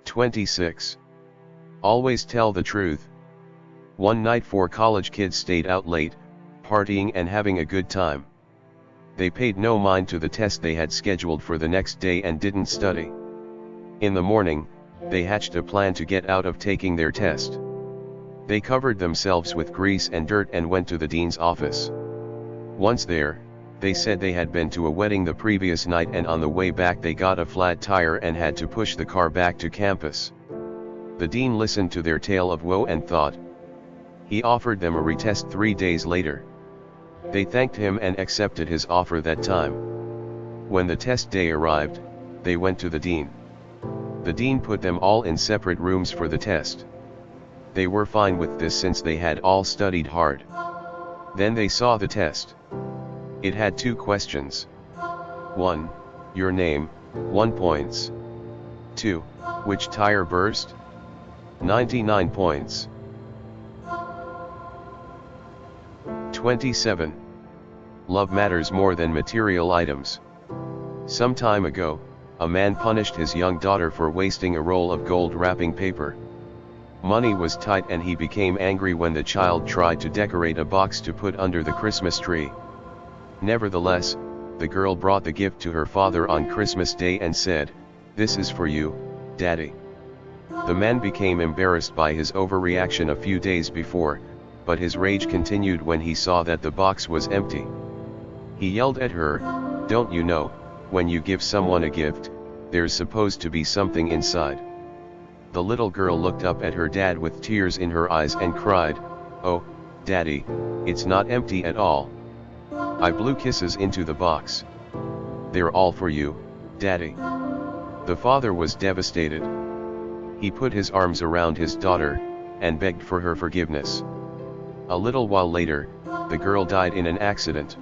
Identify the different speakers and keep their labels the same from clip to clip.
Speaker 1: 26. Always tell the truth. One night 4 college kids stayed out late, partying and having a good time. They paid no mind to the test they had scheduled for the next day and didn't study. In the morning, they hatched a plan to get out of taking their test. They covered themselves with grease and dirt and went to the dean's office. Once there, they said they had been to a wedding the previous night and on the way back they got a flat tire and had to push the car back to campus. The dean listened to their tale of woe and thought. He offered them a retest 3 days later. They thanked him and accepted his offer that time. When the test day arrived, they went to the dean. The dean put them all in separate rooms for the test. They were fine with this since they had all studied hard. Then they saw the test. It had 2 questions. 1. Your name, 1 points. 2. Which tire burst? 99 points. 27. Love matters more than material items. Some time ago, a man punished his young daughter for wasting a roll of gold wrapping paper. Money was tight and he became angry when the child tried to decorate a box to put under the Christmas tree. Nevertheless, the girl brought the gift to her father on Christmas Day and said, "This is for you, Daddy." The man became embarrassed by his overreaction a few days before, but his rage continued when he saw that the box was empty. He yelled at her, "Don't you know, when you give someone a gift, there's supposed to be something inside?" The little girl looked up at her dad with tears in her eyes and cried, "Oh, Daddy, it's not empty at all. I blew kisses into the box. They're all for you, Daddy." The father was devastated. He put his arms around his daughter, and begged for her forgiveness. A little while later, the girl died in an accident.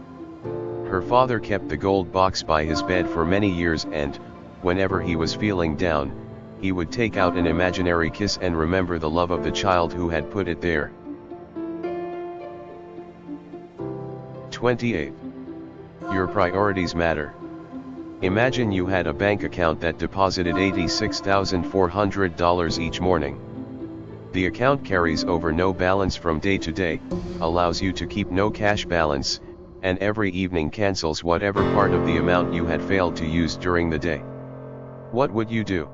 Speaker 1: Her father kept the gold box by his bed for many years and, whenever he was feeling down, he would take out an imaginary kiss and remember the love of the child who had put it there. 28. Your priorities matter. Imagine you had a bank account that deposited $86,400 each morning. The account carries over no balance from day to day, allows you to keep no cash balance, and every evening cancels whatever part of the amount you had failed to use during the day. What would you do?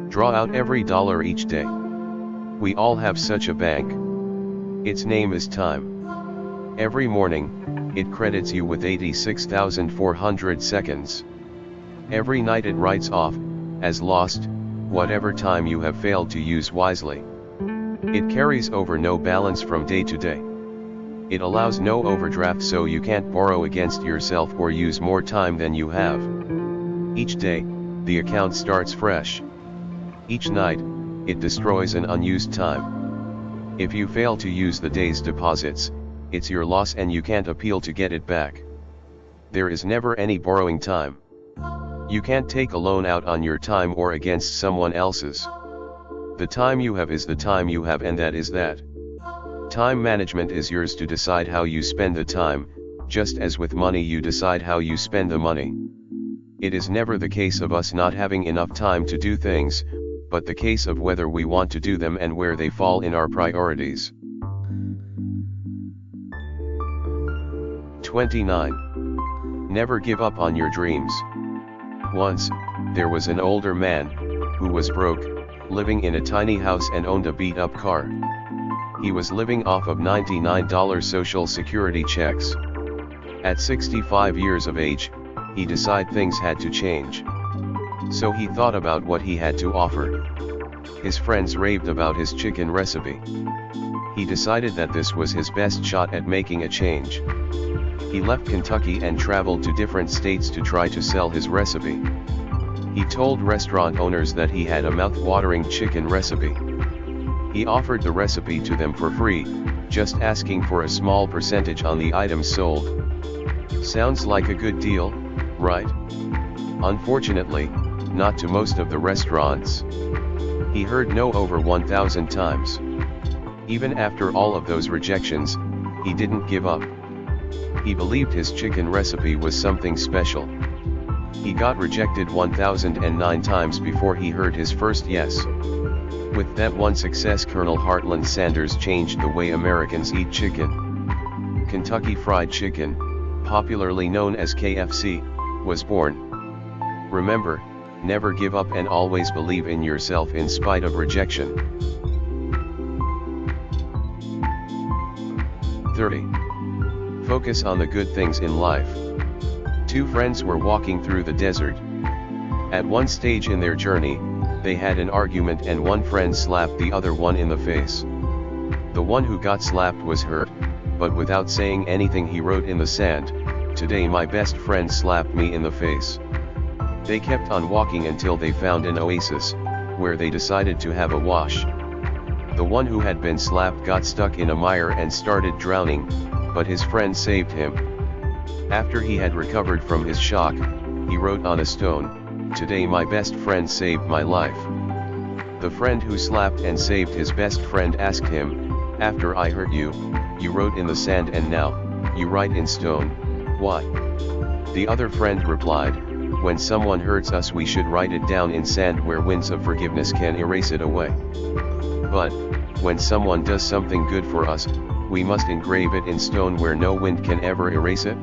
Speaker 1: Draw out every dollar each day. We all have such a bank. Its name is time. Every morning, it credits you with 86,400 seconds. Every night it writes off, as lost, whatever time you have failed to use wisely. It carries over no balance from day to day. It allows no overdraft so you can't borrow against yourself or use more time than you have. Each day, the account starts fresh. Each night, it destroys an unused time. If you fail to use the day's deposits, it's your loss and you can't appeal to get it back. There is never any borrowing time. You can't take a loan out on your time or against someone else's. The time you have is the time you have and that is that. Time management is yours to decide how you spend the time, just as with money you decide how you spend the money. It is never the case of us not having enough time to do things, but the case of whether we want to do them and where they fall in our priorities. 29. Never give up on your dreams. Once, there was an older man, who was broke, living in a tiny house and owned a beat-up car. He was living off of $99 Social Security checks. At 65 years of age, he decided things had to change. So he thought about what he had to offer. His friends raved about his chicken recipe. He decided that this was his best shot at making a change. He left Kentucky and traveled to different states to try to sell his recipe. He told restaurant owners that he had a mouth-watering chicken recipe. He offered the recipe to them for free, just asking for a small percentage on the items sold. Sounds like a good deal, right? Unfortunately, not to most of the restaurants. He heard no over 1,000 times. Even after all of those rejections, he didn't give up. He believed his chicken recipe was something special. He got rejected 1009 times before he heard his first yes. With that one success, Colonel Heartland Sanders changed the way Americans eat chicken. Kentucky Fried Chicken, popularly known as KFC, was born. Remember, never give up and always believe in yourself in spite of rejection. 30. Focus on the good things in life. Two friends were walking through the desert. At one stage in their journey, they had an argument and one friend slapped the other one in the face. The one who got slapped was hurt, but without saying anything he wrote in the sand, "Today my best friend slapped me in the face." They kept on walking until they found an oasis, where they decided to have a wash. The one who had been slapped got stuck in a mire and started drowning, but his friend saved him. After he had recovered from his shock, he wrote on a stone, "Today my best friend saved my life." The friend who slapped and saved his best friend asked him, "After I hurt you, you wrote in the sand and now, you write in stone, why?" The other friend replied, "When someone hurts us we should write it down in sand where winds of forgiveness can erase it away. But, when someone does something good for us, we must engrave it in stone where no wind can ever erase it."